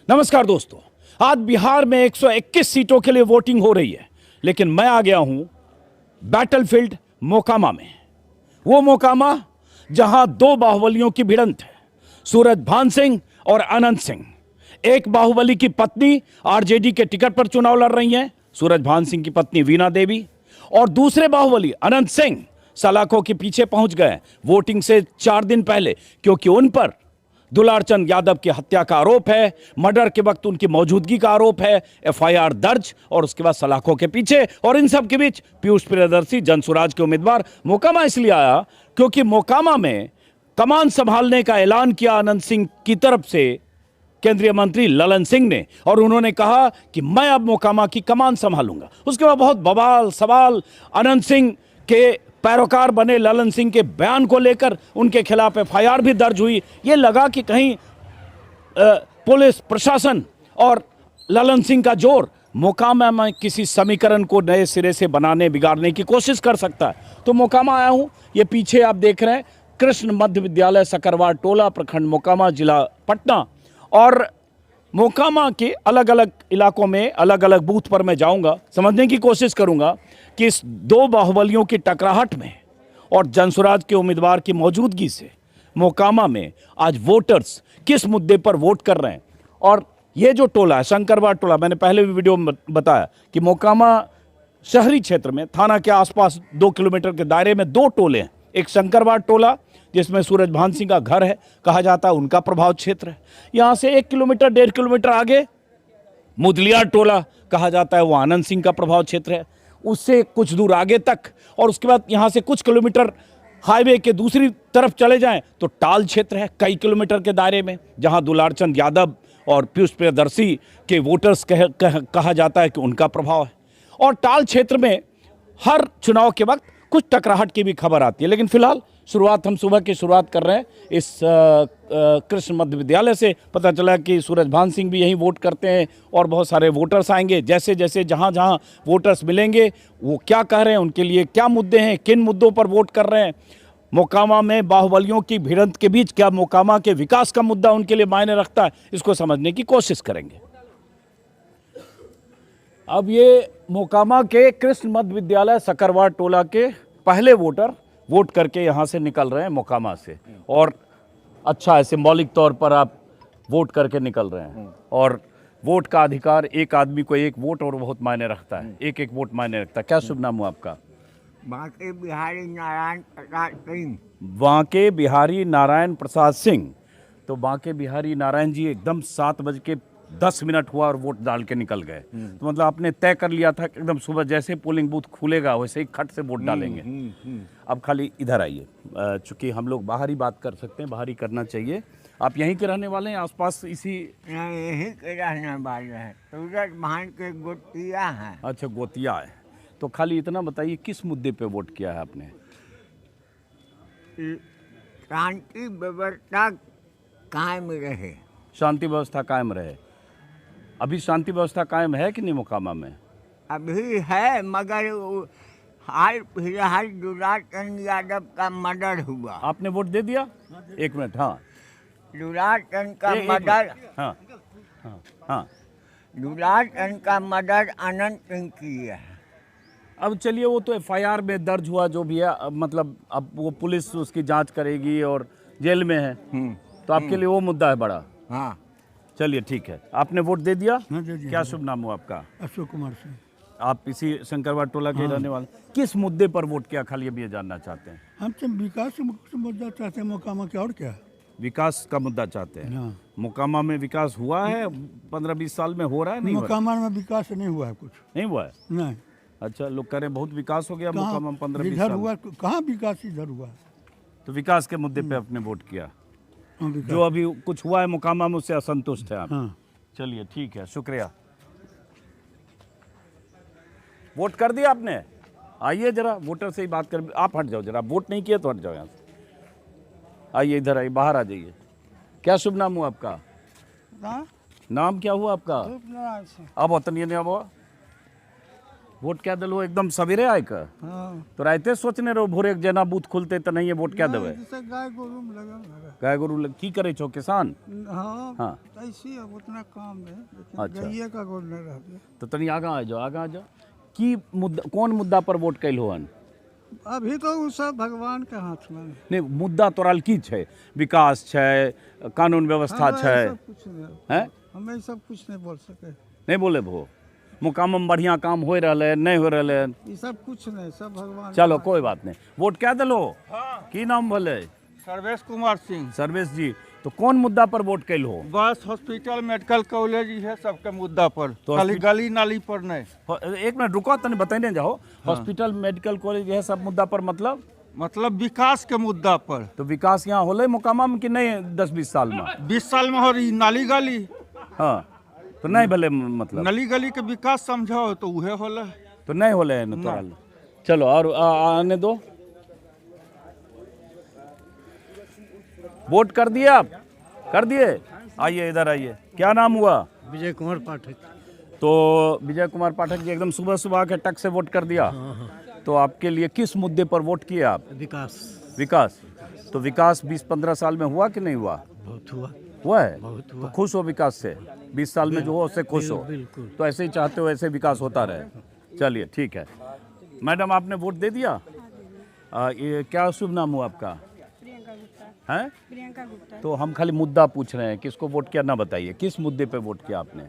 नमस्कार दोस्तों, आज बिहार में 121 सीटों के लिए वोटिंग हो रही है, लेकिन मैं आ गया हूं बैटलफील्ड मोकामा में। वो मोकामा जहां दो बाहुबलियों की भिड़ंत है, सूरजभान सिंह और अनंत सिंह। एक बाहुबली की पत्नी आरजेडी के टिकट पर चुनाव लड़ रही हैं, सूरजभान सिंह की पत्नी वीणा देवी, और दूसरे बाहुबली अनंत सिंह सलाखों के पीछे पहुंच गए वोटिंग से 4 दिन पहले, क्योंकि उन पर दुलारचंद यादव की हत्या का आरोप है, मर्डर के वक्त उनकी मौजूदगी का आरोप है, एफआईआर दर्ज, और उसके बाद सलाखों के पीछे। और इन सब के बीच पीयूष प्रियदर्शी जनसुराज के उम्मीदवार मोकामा इसलिए आया क्योंकि मोकामा में कमान संभालने का ऐलान किया अनंत सिंह की तरफ से केंद्रीय मंत्री ललन सिंह ने, और उन्होंने कहा कि मैं अब मोकामा की कमान संभालूंगा। उसके बाद बहुत बवाल सवाल, अनंत सिंह के पैरोकार बने ललन सिंह के बयान को लेकर उनके खिलाफ एफआईआर भी दर्ज हुई। ये लगा कि कहीं पुलिस प्रशासन और ललन सिंह का जोर मोकामा में किसी समीकरण को नए सिरे से बनाने बिगाड़ने की कोशिश कर सकता है। तो मोकामा आया हूं। ये पीछे आप देख रहे हैं कृष्ण मध्य विद्यालय सकरवार टोला, प्रखंड मोकामा, जिला पटना। और मोकामा के अलग अलग इलाकों में अलग अलग बूथ पर मैं जाऊंगा, समझने की कोशिश करूंगा कि इस दो बाहुबलियों की टकराहट में और जनसुराज के उम्मीदवार की मौजूदगी से मोकामा में आज वोटर्स किस मुद्दे पर वोट कर रहे हैं। और ये जो टोला है शंकरवार टोला, मैंने पहले भी वीडियो में बताया कि मोकामा शहरी क्षेत्र में थाना के आसपास 2 किलोमीटर के दायरे में 2 टोले हैं। एक शंकरवार टोला जिसमें सूरजभान सिंह का घर है, कहा जाता है उनका प्रभाव क्षेत्र है। यहाँ से 1 किलोमीटर 1.5 किलोमीटर आगे मुदलियार टोला, कहा जाता है वो आनंद सिंह का प्रभाव क्षेत्र है। उससे कुछ दूर आगे तक, और उसके बाद यहाँ से कुछ किलोमीटर हाईवे के दूसरी तरफ चले जाएं तो टाल क्षेत्र है कई किलोमीटर के दायरे में, जहाँ दुलारचंद यादव और पीयूष प्रियदर्शी के वोटर्स कहा जाता है कि उनका प्रभाव है। और टाल क्षेत्र में हर चुनाव के वक्त कुछ टकराहट की भी खबर आती है, लेकिन फिलहाल हम सुबह की शुरुआत कर रहे हैं इस कृष्ण मध्य विद्यालय से। पता चला कि सूरजभान सिंह भी यहीं वोट करते हैं और बहुत सारे वोटर्स आएंगे। जैसे जैसे जहाँ जहाँ वोटर्स मिलेंगे वो क्या कह रहे हैं, उनके लिए क्या मुद्दे हैं, किन मुद्दों पर वोट कर रहे हैं। मोकामा में बाहुबलियों की भिड़ंत के बीच क्या मोकामा के विकास का मुद्दा उनके लिए मायने रखता है, इसको समझने की कोशिश करेंगे। अब ये मोकामा के कृष्ण मध्य विद्यालय सकरवार टोला के पहले वोटर वोट करके यहाँ से निकल रहे हैं मोकामा से, और अच्छा है, सिंबॉलिक तौर पर आप वोट करके निकल रहे हैं। और वोट का अधिकार, एक आदमी को एक वोट और बहुत मायने रखता है, एक एक वोट मायने रखता है। क्या शुभ नाम हुआ आपका? बांके बिहारी नारायण प्रसाद सिंह। बांके बिहारी नारायण प्रसाद सिंह। तो बांके बिहारी नारायण जी एकदम 7:10 हुआ और वोट डाल के निकल गए। तो मतलब आपने तय कर लिया था कि एकदम सुबह जैसे पोलिंग बूथ खुलेगा वैसे ही खट से वोट डालेंगे। अब खाली इधर आइए, चूंकि हम लोग बाहर ही बात कर सकते हैं, बाहर ही करना चाहिए। आप यहीं के रहने वाले हैं, आसपास इसी? यहीं के रहने वाले हैं, सूरजभान के गोतिया हैं। अच्छा, गोतिया है। तो खाली इतना बताइए किस मुद्दे पे वोट किया है आपने? शांति व्यवस्था कायम रहे। शांति व्यवस्था कायम रहे। अभी शांति व्यवस्था कायम है कि नहीं मोकामा में? अभी है, मगर हाल फिलहाल दुलारचंद यादव का मर्डर हुआ। आपने वोट दे दिया? एक मिनट। हाँ, दुलारचंद का मर्डर। हाँ हाँ हाँ। दुलारचंद का मर्डर अनंत सिंह किया है। अब चलिए, वो तो एफआईआर में दर्ज हुआ जो भी है, अब मतलब अब वो पुलिस उसकी जांच करेगी और जेल में है, तो आपके लिए वो मुद्दा है बड़ा। हाँ, चलिए ठीक है। आपने वोट दे दिया? हाँ, दे दिया। क्या शुभ नाम हुआ आपका? अशोक कुमार सिंह। आप इसी शंकरवार टोला के रहने वाले? किस मुद्दे पर वोट किया, खाली अभी ये जानना चाहते हैं। हम तो विकास से मुद्दा चाहते हैं मोकामा के, और क्या। विकास का मुद्दा चाहते हैं। हाँ। मोकामा में विकास हुआ है 15-20 साल में? हो रहा है? नहीं हो रहा? मोकामा में विकास नहीं हुआ है कुछ। नहीं हुआ है? नहीं। अच्छा, लोग कह रहे हैं बहुत विकास हो गया मोकामा में 15-20 इधर साल। हुआ, कहाँ विकास इधर हुआ। तो विकास के मुद्दे पे आपने वोट किया। हाँ, विकास। जो अभी कुछ हुआ है मोकामा में उससे असंतुष्ट है आप? हाँ। चलिए ठीक है, शुक्रिया। वोट कर दिया आपने? आइए जरा वोटर से ही बात कर। आप हट जाओ जरा, वोट नहीं किया तो हट जाओ यहाँ से। आइए इधर आइए, बाहर आ जाइए। क्या शुभ नाम हुआ आपका? नाम क्या हुआ आपका? अब वतन ये नहीं हुआ। वोट क्या दिलो एकदम सवेरे आए का हाँ तो रायते सोचने रहो भोरे जना बूथ खुलते तो नहीं है वोट क्या देवे जैसे गाय गोरू में लगा गाय गोरु की करे छो किसान हाँ हाँ ऐसी अब उतना काम है लेकिन अच्छा। गैये का गोल नहीं रह गया तो तनी आगा आ जाओ आगा आ जाओ की मुद्दा कौन मुद्दा पर वोट कैल होन अभी तो वो सब भगवान के हाथ में है। नहीं मुद्दा तोराल की छै विकास छै कानून व्यवस्था हमें छै ये सब कुछ नहीं हैं हमें ये सब कुछ नहीं बोल सके नहीं बोले भो मुकाम में बढ़िया काम हो रहा है नहीं हो रहा है ये सब कुछ नहीं सब भगवान चलो कोई बात नहीं वोट क्या दिलो की नाम भले सर्वेश कुमार सिंह सर्वेश जी तो कौन मुद्दा पर वोट कैल हो बस हॉस्पिटल मेडिकल कॉलेज है सबके मुद्दा पर तो खाली गली नाली पर नहीं एक मिनट रुको तने बताने जाओ हॉस्पिटल मेडिकल कॉलेज यह सब मुद्दा पर मतलब विकास के मुद्दा पर तो विकास यहाँ होले मुकामा में कि नहीं 10-20 साल में 20 साल में हो रही नाली गली हाँ तो नहीं भले मतलब नली गली के विकास समझो तो उहे होला तो नहीं होले न तोराल चलो और आने दो वोट कर दिए आप कर दिए आइए इधर आइए क्या नाम हुआ विजय कुमार पाठक तो विजय कुमार पाठक जी एकदम सुबह सुबह के टक से वोट कर दिया तो आपके लिए किस मुद्दे पर वोट किए आप विकास विकास तो विकास 20-15 साल में हुआ कि नहीं हुआ बहुत हुआ हुआ है बहुत तो खुश हो विकास से 20 साल में जो हो उससे खुश हो बिल्कुल तो ऐसे ही चाहते हो ऐसे विकास होता रहे चलिए ठीक है मैडम आपने वोट दे दिया ये क्या शुभ नाम हुआ आपका हैं प्रियंका गुप्ता तो हम खाली मुद्दा पूछ रहे हैं किसको वोट किया ना बताइए किस मुद्दे पे वोट किया आपने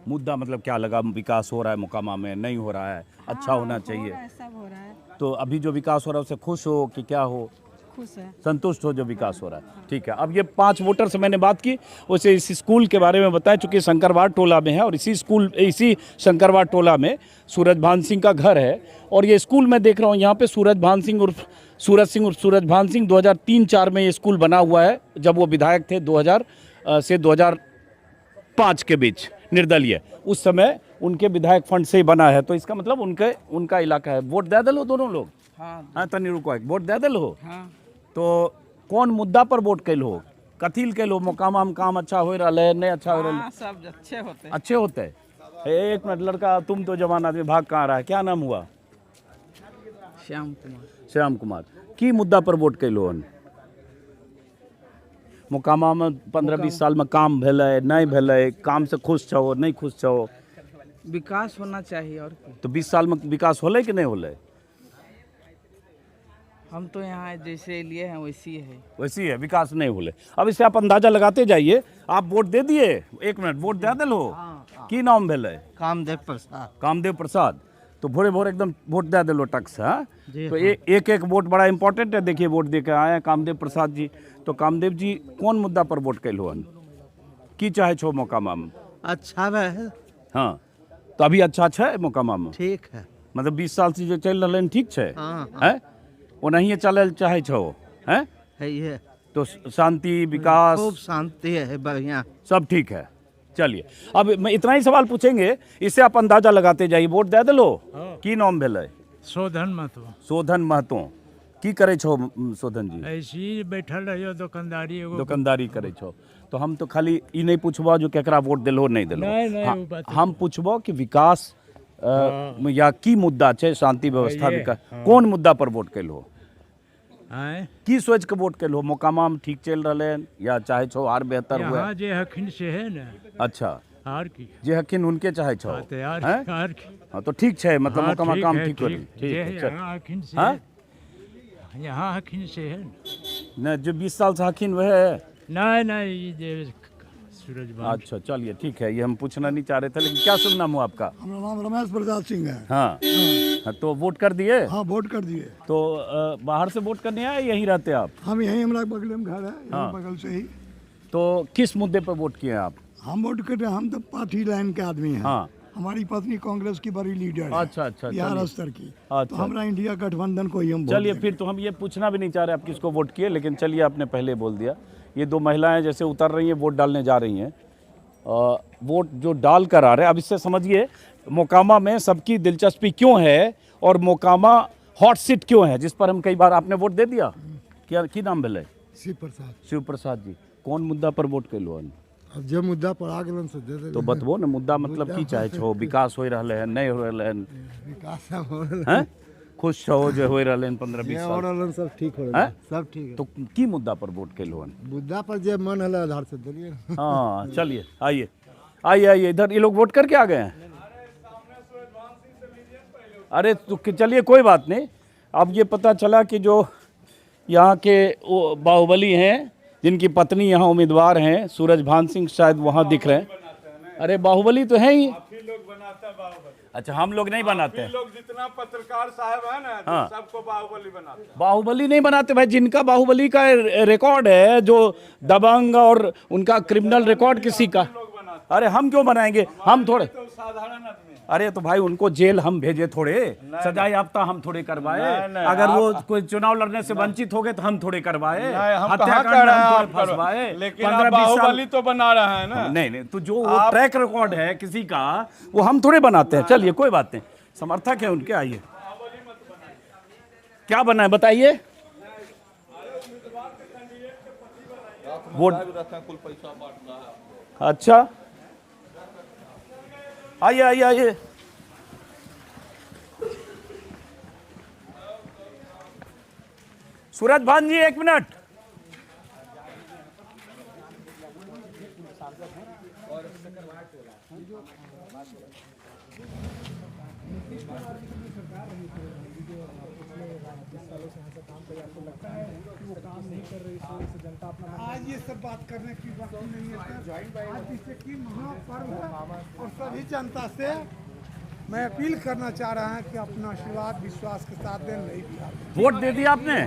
मुद्दा मतलब क्या लगा विकास हो रहा है मुकामा में नहीं हो रहा है अच्छा होना चाहिए सब हो रहा है तो अभी जो विकास हो रहा है उससे खुश हो कि क्या हो खुश है संतुष्ट हो जो विकास हो रहा है ठीक है अब ये 5 वोटर से मैंने बात की उसे इस स्कूल के बारे में बताया चूँकि शंकरवाड़ टोला में है और इसी शंकरवाड़ टोला में सूरजभान सिंह का घर है और ये स्कूल मैं देख रहा हूँ यहाँ पे सूरजभान सिंह उर्फ सूरजभान सिंह 2003-4 में ये स्कूल बना हुआ है जब वो विधायक थे 2000 से 2005 के बीच निर्दलीय उस समय उनके विधायक फंड से ही बना है तो इसका मतलब उनका इलाका है वोट दे दलो दोनों लोग हाँ तनी रुको एक वोट दे दलो तो कौन मुद्दा पर वोट कैल हो कथील कैल हो मुकामा में काम अच्छा हो रहा है नहीं अच्छा हो रहा है सब अच्छे होते हैं एक मिनट लड़का तुम तो जवान आदमी भाग कहाँ रहा है क्या नाम हुआ श्याम कुमार की मुद्दा पर वोट कैल हो मुकामा में 15-20 साल में काम भेलै नहीं भेलै काम से खुश छो नहीं खुश छो विकास होना चाहिए और क्या। तो 20 साल में विकास होलै कि नहीं होलै हम तो यहाँ जैसे लिए हैं वैसी है वैसी है विकास नहीं होले अब इससे आप अंदाजा लगाते जाइए आप वोट दे दिए एक मिनट वोट दे दिलो की नाम भेलै कामदेव प्रसाद तो भोरे भोरे एकदम वोट दे दिलो टक से हाँ तो एक एक वोट बड़ा इंपॉर्टेंट है देखिए वोट दे के आए हैं कामदेव प्रसाद जी तो कामदेव जी कौन मुद्दा पर वोट कैल हन की चाहे छो मोकामा में अच्छा है हाँ तो अभी अच्छा है मोकामा में ठीक है मतलब 20 साल से जो चल रहा है ठीक है हाँ, हैं ओनाहिए चलल चाहे छो हैं है ये तो शांति विकास खूब शांति है बढ़िया सब ठीक है चलिए अब मैं इतना ही सवाल पूछेंगे इससे आप अंदाजा लगाते जाइए वोट दे दिलो की नाम भेलै शोधन महतो शोधन महतो की करे छो शोधन जी ऐसी बैठल रहियो दुकानदारी करे छो तो हम तो खाली ई नहीं पूछबो जो केकरा वोट दिलो नहीं दिलो नहीं, हाँ, वो बात हम पूछबो कि विकास या की मुद्दा छे शांति व्यवस्था ये, विकास कौन मुद्दा पर वोट कैलो आए की सोच के वोट कैलो मोकामा में ठीक चल रहे या चाहे छो आर बेहतर हुए यहाँ जे हखिन से है ना अच्छा आर की जे हकिन उनके चाहे छो हाँ, तो यार हैं? आर की हाँ तो ठीक है मतलब हाँ, मोकामा ठीक काम है, ठीक हो ठीक ठीक जे है चल। यहाँ हखिन से हाँ? है। यहाँ हखिन से है ना। न जो 20 साल से हकिन वह है नहीं ये जे सूरज अच्छा चलिए ठीक है ये हम पूछना नहीं चाह रहे थे लेकिन क्या शुभ नाम हुआ आपका हमारा नाम रमेश प्रसाद सिंह है हाँ हाँ, तो वोट कर दिए हाँ वोट कर दिए तो बाहर से वोट करने आए यहीं रहते आप हम यहीं हमारा बगल में घर है हाँ। यहीं बगल से ही तो किस मुद्दे पर वोट किए आप हम वोट करते हैं हम तो पार्टी लाइन के आदमी हैं हाँ हमारी पत्नी कांग्रेस की बड़ी लीडर है अच्छा अच्छा बिहार चलिए। स्तर की अच्छा। तो हमारा इंडिया गठबंधन को ही हम वोट चलिए देंगे। फिर तो हम ये पूछना भी नहीं चाह रहे आप किसको वोट किए लेकिन चलिए आपने पहले बोल दिया ये 2 महिलाएं जैसे उतर रही हैं वोट डालने जा रही हैं वोट जो डाल कर आ रहे हैं अब इससे समझिए मोकामा में सबकी दिलचस्पी क्यों है और मोकामा हॉट सीट क्यों है जिस पर हम कई बार आपने वोट दे दिया क्या की नाम भेलै शिव प्रसाद शिव प्रसाद जी कौन मुद्दा पर वोट कैलो अब जे मुद्दा पर आ गेलन से दे दे तो बतबो न मुद्दा मतलब की चाहे छो, विकास हो रहले है नहीं हो रहले विकास सब हो रहल हैं, खुश छो जो हो रहले 15-20 हो साल, रहलन सब ठीक हो हैं? रहल सब ठीक है तो की मुद्दा पर वोट के लोन? मुद्दा पर जे मन हले आधार से दिलिए हाँ चलिए आइए आइए आइए इधर, ये लोग वोट करके आ गए हैं। अरे तो चलिए कोई बात नहीं। अब ये पता चला कि जो यहाँ के वो बाहुबली हैं जिनकी पत्नी यहाँ उम्मीदवार हैं, सूरजभान सिंह शायद वहाँ दिख रहे हैं। अरे बाहुबली तो है ही। लोग बनाते हैं बाहुबली, अच्छा हम लोग नहीं बनाते हैं। लोग जितना पत्रकार साहब है ना, हाँ। सबको बाहुबली बनाते हैं। बाहुबली नहीं बनाते भाई, जिनका बाहुबली का रिकॉर्ड है, जो दबंग और उनका क्रिमिनल रिकॉर्ड किसी का। अरे हम क्यों बनाएंगे, हम थोड़े, तो साधारण आदमी है। अरे तो भाई उनको जेल हम भेजे थोड़े, सजा याफ्ता हम थोड़े करवाए। अगर वो कोई चुनाव लड़ने से वंचित हो गए तो हम थोड़े करवाए, नहीं, हम कहाँ हत्याकांड कर रहे हैं हम थोड़े आप करवा- फंसवाए। लेकिन आप 15-20 साल बाहुबली तो बना रहे हैं ना। नहीं नहीं, तो जो वो ट्रैक रिकॉर्ड है किसी का वो हम थोड़े बनाते हैं। चलिए कोई बात नहीं, समर्थक है उनके। आइए क्या बना है बताइए। वोट अच्छा, आइए आइए आइए। सूरजभान जी एक मिनट। आज ये सब बात करने की बात नहीं है। आज जिससे कि महापर्व है और सभी जनता से मैं अपील करना चाह रहा हूं कि अपना आशीर्वाद विश्वास के साथ दें। नहीं बिहार में वोट दे दिया आपने,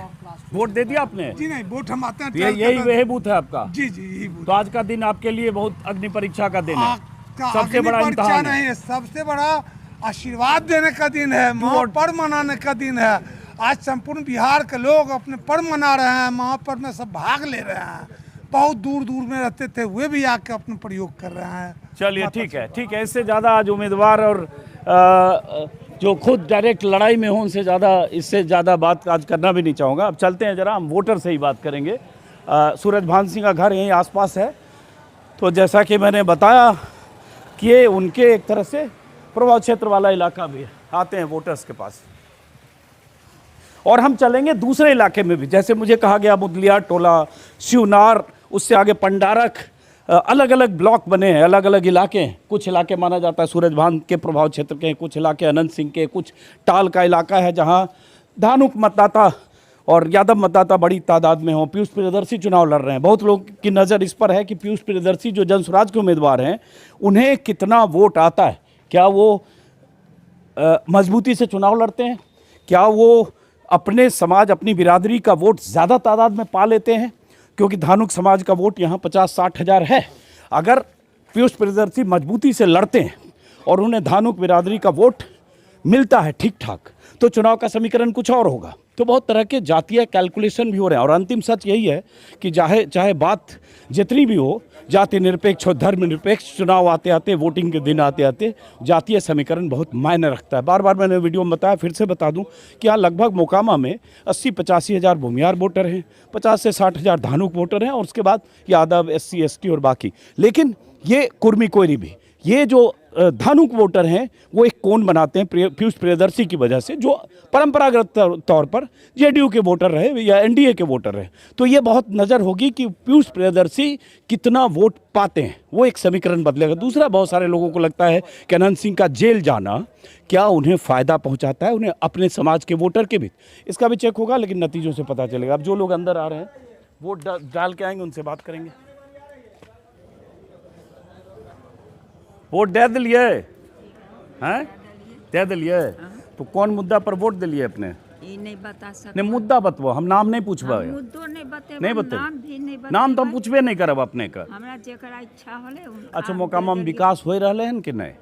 वोट दे दिया आपने। जी नहीं, वोट हम आते हैं ये यही वही बूथ है आपका। जी जी यही बूथ। तो आज का दिन आपके लिए बहुत अग्नि परीक्षा का दिन है, सबसे सबसे बड़ा बड़ा इम्तिहान है। नहीं है, सबसे बड़ा आशीर्वाद देने का दिन है, महापर्व मनाने का दिन है। आज संपूर्ण बिहार के लोग अपने पर्व मना रहे हैं, महापर्व में सब भाग ले रहे हैं। बहुत दूर दूर में रहते थे वे भी आके अपने प्रयोग कर रहे हैं। चलिए ठीक है ठीक है। इससे ज़्यादा आज उम्मीदवार और जो खुद डायरेक्ट लड़ाई में हो उनसे ज़्यादा, इससे ज़्यादा बात आज करना भी नहीं चाहूँगा। अब चलते हैं जरा, हम वोटर से ही बात करेंगे। सूरजभान सिंह का घर यहीं आसपास है। तो जैसा कि मैंने बताया कि ये उनके एक तरह से प्रभाव क्षेत्र वाला इलाका भी है। आते हैं वोटर्स के पास और हम चलेंगे दूसरे इलाके में भी। जैसे मुझे कहा गया मुदलिया टोला, शिवनार, उससे आगे पंडारक, अलग अलग ब्लॉक बने हैं, अलग अलग इलाके हैं। कुछ इलाके माना जाता है सूरजभान के प्रभाव क्षेत्र के हैं, कुछ इलाके अनंत सिंह के, कुछ टाल का इलाका है जहां धानुक मतदाता और यादव मतदाता बड़ी तादाद में हों। पीयूष प्रियदर्शी चुनाव लड़ रहे हैं। बहुत लोग की नज़र इस पर है कि पीयूष प्रियदर्शी जो जनसुराज के उम्मीदवार हैं उन्हें कितना वोट आता है, क्या वो मजबूती से चुनाव लड़ते हैं, क्या वो अपने समाज, अपनी बिरादरी का वोट ज़्यादा तादाद में पा लेते हैं। क्योंकि धानुक समाज का वोट यहाँ 50-60 हज़ार है। अगर पीयूष प्रियदर्शी मजबूती से लड़ते हैं और उन्हें धानुक बिरादरी का वोट मिलता है ठीक ठाक, तो चुनाव का समीकरण कुछ और होगा। तो बहुत तरह के जातीय कैलकुलेशन भी हो रहे हैं और अंतिम सच यही है कि चाहे बात जितनी भी हो, जाति निरपेक्ष हो, धर्म निरपेक्ष, चुनाव आते आते, वोटिंग के दिन आते आते जातीय समीकरण बहुत मायने रखता है। बार बार मैंने वीडियो में बताया, फिर से बता दूं कि यहाँ लगभग मोकामा में 80-85 हज़ार भूमियार वोटर हैं, 50 से 60 हज़ार धानुक वोटर हैं और उसके बाद यादव, SC ST और बाकी। लेकिन ये कुर्मी कोयरी भी, ये जो धानुक वोटर हैं वो एक कोण बनाते हैं पीयूष प्रियदर्शी की वजह से, जो परंपरागत तौर पर JDU के वोटर रहे या NDA के वोटर रहे। तो ये बहुत नज़र होगी कि पीयूष प्रियदर्शी कितना वोट पाते हैं, वो एक समीकरण बदलेगा। दूसरा, बहुत सारे लोगों को लगता है कि अनंत सिंह का जेल जाना क्या उन्हें फ़ायदा पहुंचाता है, उन्हें अपने समाज के वोटर के भी। इसका भी चेक होगा, लेकिन नतीजों से पता चलेगा। अब जो लोग अंदर आ रहे हैं वोट डाल के आएंगे, उनसे बात करेंगे। वोट दे दिलिए हैं, दे दिलिए। तो कौन मुद्दा पर वोट दिलिए अपने? ये नहीं बता सकते। नहीं मुद्दा बतबो, हम नाम नहीं पूछबा। मुद्दो नहीं बते, नहीं बते, नाम भी नहीं बते। नाम तो हम पूछबे नहीं करब अपने का। हमरा जेकरा इच्छा होले उनका। अच्छा, मोकामा में विकास हो रहले हैं कि नहीं?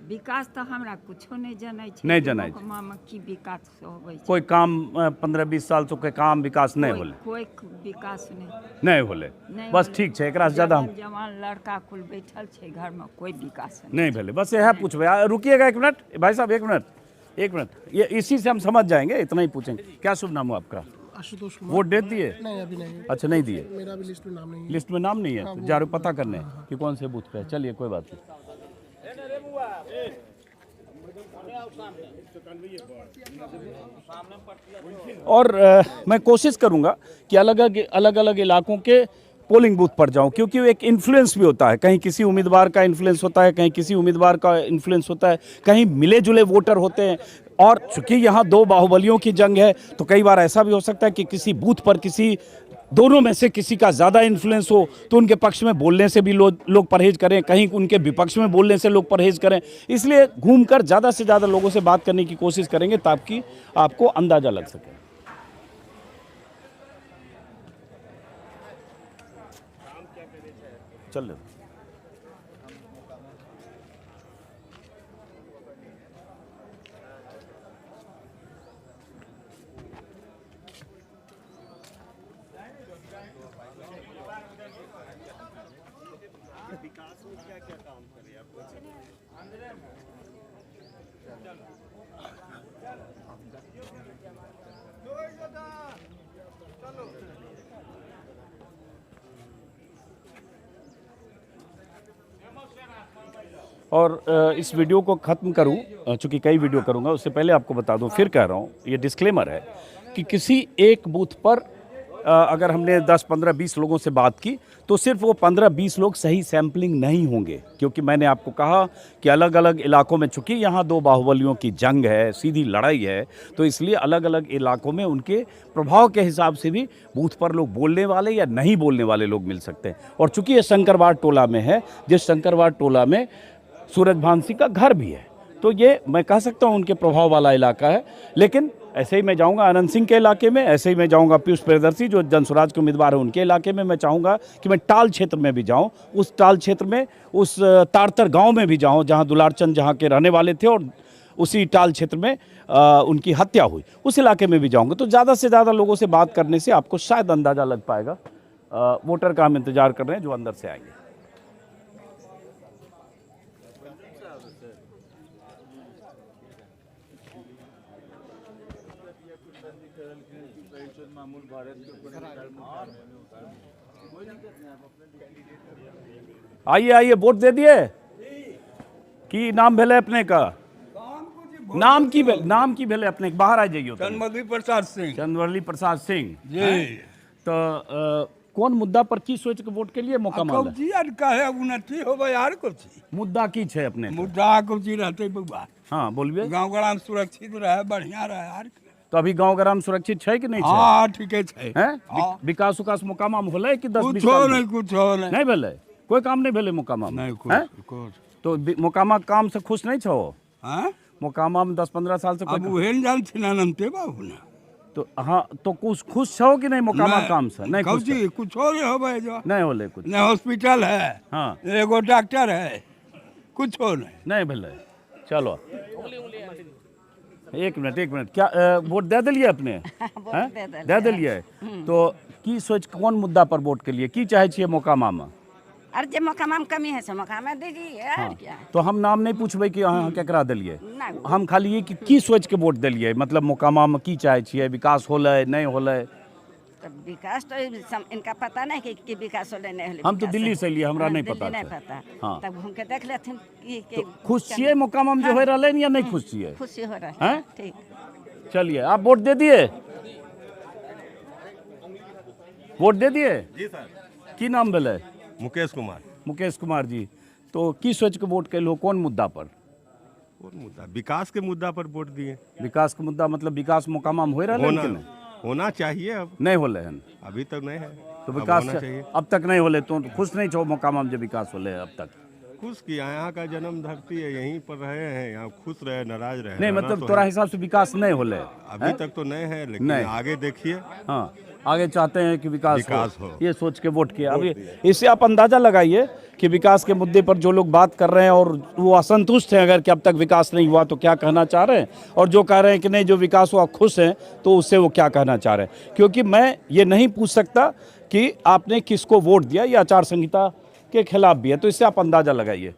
विकास तो हमरा कुछो नहीं जनै छै। नहीं जनै छै। मोकामा में की विकास होबै छै? कोई काम 15-20 साल से कोई काम विकास नहीं होले? कोई विकास नहीं नहीं होले, बस ठीक है। एकरा से ज्यादा हम जवान लड़का कुल बैठल छै घर में, कोई विकास नहीं भेले। बस यह पूछबे। रुकिएगा एक मिनट भाई साहब, एक मिनट। ये इसी से हम समझ जाएंगे, इतना ही पूछेंगे। क्या शुभ नाम हो आपका? आशुतोष कुमार। वोट दे दिए? नहीं अभी नहीं, अच्छा, नहीं दिए। मेरा भी लिस्ट में नाम नहीं है। लिस्ट में नाम नहीं है, तो जा रहे हो पता करने कि कौन से बूथ पे है। चलिए कोई बात नहीं। और मैं कोशिश करूंगा कि अलग अलग इलाकों के पोलिंग बूथ पर जाऊं, क्योंकि एक इन्फ्लुएंस भी होता है। कहीं किसी उम्मीदवार का इन्फ्लुएंस होता है, कहीं किसी उम्मीदवार का इन्फ्लुएंस होता है, कहीं मिले जुले वोटर होते हैं। और चूंकि यहाँ दो बाहुबलियों की जंग है, तो कई बार ऐसा भी हो सकता है कि किसी बूथ पर किसी दोनों में से किसी का ज़्यादा इन्फ्लुएंस हो, तो उनके पक्ष में बोलने से भी लोग परहेज करें, कहीं उनके विपक्ष में बोलने से लोग परहेज करें। इसलिए घूमकर ज़्यादा से ज़्यादा लोगों से बात करने की कोशिश करेंगे ताकि आपको अंदाज़ा लग सके। चल रहे और इस वीडियो को ख़त्म करूं, चूँकि कई वीडियो करूंगा, उससे पहले आपको बता दूं, फिर कह रहा हूं, ये डिस्क्लेमर है कि किसी एक बूथ पर अगर हमने 10, 15, 20 लोगों से बात की तो सिर्फ वो 15, 20 लोग सही सैम्पलिंग नहीं होंगे, क्योंकि मैंने आपको कहा कि अलग अलग इलाकों में, चूँकि यहाँ दो बाहुबलियों की जंग है, सीधी लड़ाई है, तो इसलिए अलग अलग इलाकों में उनके प्रभाव के हिसाब से भी बूथ पर लोग बोलने वाले या नहीं बोलने वाले लोग मिल सकते हैं। और चूँकि ये शंकरवाड़ टोला में है, जिस शंकरवाड़ टोला में सूरज भानसी का घर भी है, तो ये मैं कह सकता हूँ उनके प्रभाव वाला इलाका है। लेकिन ऐसे ही मैं जाऊंगा आनंद सिंह के इलाके में, ऐसे ही मैं जाऊंगा पीयूष प्रियदर्शी जो जनसुराज के उम्मीदवार हैं उनके इलाके में। मैं चाहूँगा कि मैं टाल क्षेत्र में भी जाऊं, उस टाल क्षेत्र में, उस तारतर गांव में भी जाऊं जहां दुलारचंद जहां के रहने वाले थे और उसी टाल क्षेत्र में उनकी हत्या हुई, उस इलाके में भी जाऊँगा। तो ज़्यादा से ज़्यादा लोगों से बात करने से आपको शायद अंदाज़ा लग पाएगा। वोटर का हम इंतज़ार कर रहे हैं जो अंदर से आएंगे। आइए आइए, वोट दे दिए? की नाम भेले अपने का? नाम की भेले अपने? बाहर आ जाइए। चंद्रवली प्रसाद सिंह। चंद्रवली प्रसाद सिंह जी। तो कौन मुद्दा पर की सोच के वोट के लिए मौका मांगा? जी यार कहे उन्नति होबे यार कुछ मुद्दा की छे अपने? मुद्दा कुछ रहते बउआ। हाँ बोलिए। गांव गड़ा में सुरक्षित रहे, बढ़िया रहे यार। तो अभी गांव ग्राम सुरक्षित है कि नहीं? हाँ ठीक है। हैं? विकास उकास मोकामा में होले कि 10-20 कुछ हो नहीं, कुछ हो नहीं। नहीं भेले? कोई काम नहीं भेले मोकामा में? नहीं हैं? कुछ। तो मोकामा काम से खुश नहीं छो? हाँ? मोकामा में 10-15 साल से अब उहेन जान छिनानंते बाबू ना। तो हाँ, तो कुछ खुश छो कि नहीं मोकामा काम से? नहीं खुश जी, कुछ हो रहे हो भाई जो नहीं होले कुछ। नहीं हॉस्पिटल है, हाँ एगो डॉक्टर है, कुछ हो नहीं भेले। चलो एक मिनट क्या वोट दे दिलिए अपने? दे दिलिए। तो की सोच कौन मुद्दा पर वोट के लिए की चाहे छिए मोकामा में? अरे जे मोकामा में कमी है से मोकामा दे दीजिए यार। क्या तो हम नाम नहीं पूछबे कि अहाँ केकरा दिलिए, नहीं। हम खाली ये कि की सोच के वोट दिलिए, मतलब मोकामा में की चाहे छिए, विकास होले नहीं होले? तो विकास तो इनका पता नहीं कि विकास होले नहीं होले। हम तो दिल्ली से लिए, हमरा नहीं पता। नहीं पता। हाँ। तब घूम के देख लेथिन कि खुश छिए मोकामा में जो हो रहा है या नहीं खुश छिए? खुशी हो रहा हैं? है। ठीक, चलिए आप वोट दे दिए? वोट दे दिए? जी सर। की नाम भेले? मुकेश कुमार। मुकेश कुमार जी, तो की सोच के वोट के लो कौन मुद्दा पर? कौन मुद्दा? विकास के मुद्दा पर वोट दिए। विकास का मुद्दा मतलब विकास मोकामा में हो रहा है? होना चाहिए, अब नहीं होले हन अभी तक नहीं है। तो विकास होना चाहिए। अब तक नहीं होले तो खुश नहीं छो मोकामा में जो विकास होले अब तक? खुश किया, यहाँ का जन्म धरती है, यहीं पर रहे हैं, यहाँ खुश रहे, नाराज रहे। नहीं मतलब तोरा हिसाब से विकास नहीं होले? अभी तक तो नहीं है, लेकिन नहीं। आगे देखिए। हाँ, आगे चाहते हैं कि विकास हो। ये सोच के वोट किया। अभी इससे आप अंदाजा लगाइए कि विकास के मुद्दे पर जो लोग बात कर रहे हैं और वो असंतुष्ट हैं अगर कि अब तक विकास नहीं हुआ तो क्या कहना चाह रहे हैं, और जो कह रहे हैं कि नहीं जो विकास हुआ खुश हैं तो उससे वो क्या कहना चाह रहे हैं। क्योंकि मैं ये नहीं पूछ सकता कि आपने किसको वोट दिया, ये आचार संहिता के खिलाफ भी है, तो इससे आप अंदाजा लगाइए।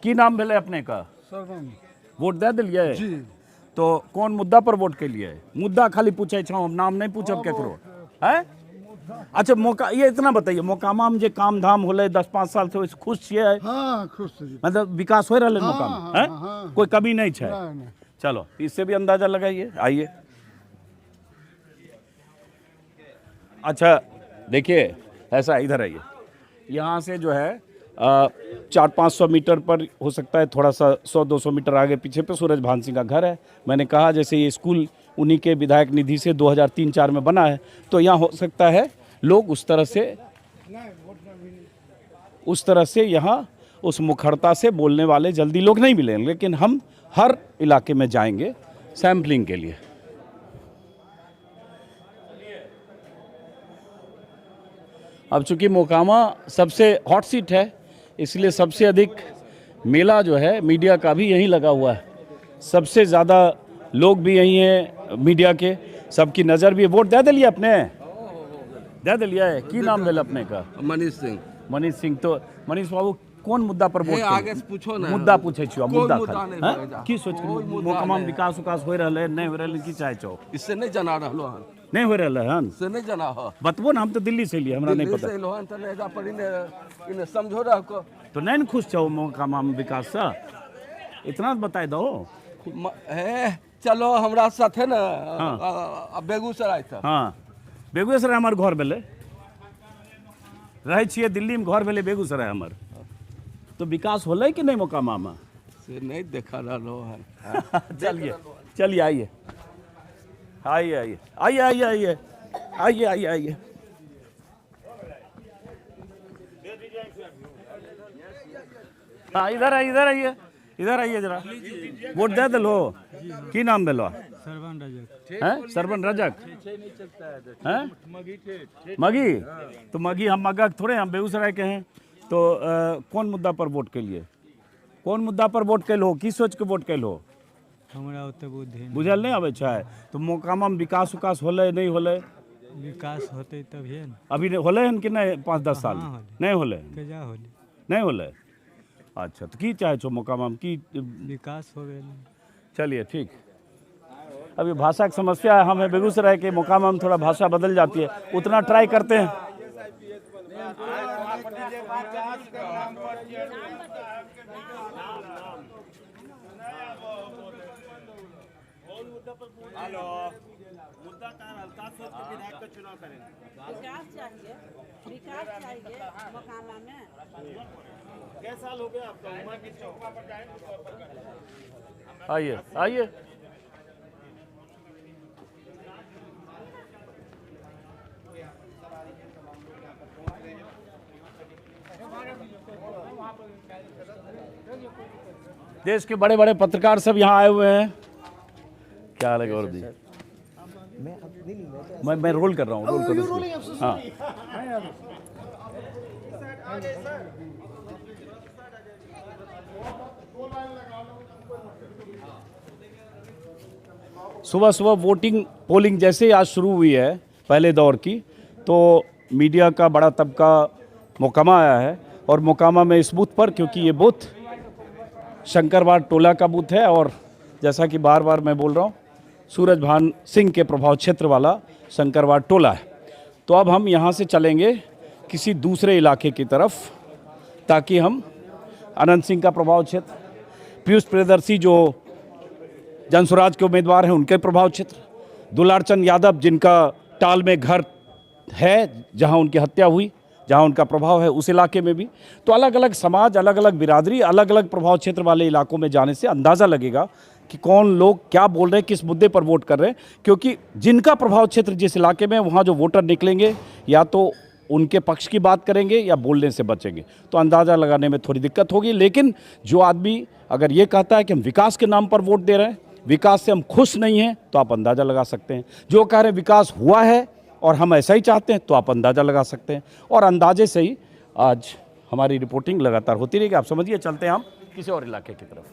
की नाम भेले अपने का? वोट दे दिलिए? तो कौन मुद्दा पर वोट के लिए है? मुद्दा खाली पूछे छो, हम नाम नहीं पूछब केकरो है। अच्छा मौका ये इतना बताइए, मोकामा में जे काम धाम होले 10-5 साल से ओइसे खुश छियै? हाँ खुश छी। मतलब विकास हो रहा है मोकामा हाँ, है? हाँ। कोई कमी नहीं है? नहीं। चलो इससे भी अंदाजा लगाइए, आइए। अच्छा देखिए ऐसा, इधर आइए। यहाँ से जो है 400-500 मीटर पर हो सकता है, थोड़ा सा 100-200 मीटर आगे पीछे पे सूरज भान सिंह का घर है। मैंने कहा जैसे ये स्कूल उन्हीं के विधायक निधि से 2003-4 में बना है, तो यहाँ हो सकता है लोग उस तरह से यहाँ उस मुखरता से बोलने वाले जल्दी लोग नहीं मिलेंगे, लेकिन हम हर इलाके में जाएंगे सैम्पलिंग के लिए। अब चूंकि मोकामा सबसे हॉट सीट है, इसलिए सबसे अधिक मेला जो है मीडिया का भी यहीं लगा हुआ है। सबसे ज़्यादा लोग भी यहीं हैं मीडिया के, सबकी नज़र भी। वोट दे दिलिए अपने? दे दिलिए? की नाम भेल अपने का? मनीष सिंह। मनीष सिंह। तो मनीष बाबू कौन मुद्दा पर वोट? आगे से पूछो ना। मुद्दा पूछे छियो, मुद्दा मुद्दा खाली नहीं हैं? भरेगा। की सोच कोई मुद्दा मोकामा में नहीं। विकास उकास हो रहल है नहीं हो रहल, की चाहे छो? इससे नहीं जना रहलो हन। नहीं हो रहल है से नहीं जना हो। बतबो ना, हम तो दिल्ली से लिए, हमरा नहीं दिल्ली पता। से एलो हन त नहीं जा पर इने समझो रह को। तो नहीं न खुश छो मोकामा में विकास से? इतना बताए दो। हे चलो हमरा साथे ना हाँ। बेगूसराय था। हाँ बेगूसराय हमार घर भेले, रहे छिए दिल्ली में, घर भेले बेगूसराय हमार। तो विकास होले कि नहीं मोकामा में? से नहीं देखा रहलो हन। चलिए चलिए, आइए आइए आइए आइए आइए आइए आइए आइए आइए। हाँ इधर आइए, इधर आइए, इधर आइए जरा। वोट दे दिलो? की नाम भेलो? सरवन रजक। हैं? सरवन रजक हैं? मगी? तो मगी हम मगा थोड़े, हम बेगूसराय के हैं। तो कौन मुद्दा पर वोट के लिए? कौन मुद्दा पर वोट कैल हो? की सोच के वोट कैल हो? हमरा ओते बुद्धि बुझल नहीं आवे छै? तो मोकामा में विकास उकास होले नहीं होले? विकास होते तभिए न। अभी होले हन कि नहीं? 5-10 साल हाँ, होले। नहीं होले? केजा होली नहीं होले? अच्छा तो की चाहे छो मोकामा में की? विकास हो गए। चलिए ठीक। अभी भाषा की समस्या है, हमें बेगूसराय के मोकामा में थोड़ा भाषा बदल जाती है, उतना ट्राई करते हैं। हेलो, मुद्दा का हल्का सोच के विधायक का चुनाव करेंगे। विकास चाहिए मोकामा में। क्या साल हो गया आपका? उम्र की चौका पर आइए आइए। देश के बड़े बड़े पत्रकार सब यहाँ आए हुए हैं। क्या हाल है गौरव जी? मैं रोल कर रहा हूँ, रोल कर रहा हूँ। हाँ सुबह सुबह वोटिंग पोलिंग जैसे आज शुरू हुई है पहले दौर की, तो मीडिया का बड़ा तबका मोकामा आया है। और मोकामा में इस बूथ पर, क्योंकि ये बूथ शंकरवाड़ टोला का बूथ है और जैसा कि बार बार मैं बोल रहा हूँ, सूरज भान सिंह के प्रभाव क्षेत्र वाला शंकरवाड़ टोला है। तो अब हम यहाँ से चलेंगे किसी दूसरे इलाके की तरफ, ताकि हम अनंत सिंह का प्रभाव क्षेत्र, पीयूष प्रियदर्शी जो जनसुराज के उम्मीदवार हैं उनके प्रभाव क्षेत्र, दुलारचंद यादव जिनका टाल में घर है जहाँ उनकी हत्या हुई, जहाँ उनका प्रभाव है उस इलाके में भी। तो अलग अलग समाज, अलग अलग बिरादरी, अलग अलग प्रभाव क्षेत्र वाले इलाकों में जाने से अंदाज़ा लगेगा कि कौन लोग क्या बोल रहे हैं, किस मुद्दे पर वोट कर रहे हैं। क्योंकि जिनका प्रभाव क्षेत्र जिस इलाके में, वहाँ जो वोटर निकलेंगे या तो उनके पक्ष की बात करेंगे या बोलने से बचेंगे, तो अंदाज़ा लगाने में थोड़ी दिक्कत होगी। लेकिन जो आदमी अगर ये कहता है कि हम विकास के नाम पर वोट दे रहे हैं, विकास से हम खुश नहीं हैं, तो आप अंदाज़ा लगा सकते हैं। जो कह रहे हैं विकास हुआ है और हम ऐसा ही चाहते हैं, तो आप अंदाज़ा लगा सकते हैं। और अंदाजे से ही आज हमारी रिपोर्टिंग लगातार होती रहेगी। आप समझिए, चलते हैं हम किसी और इलाके की तरफ।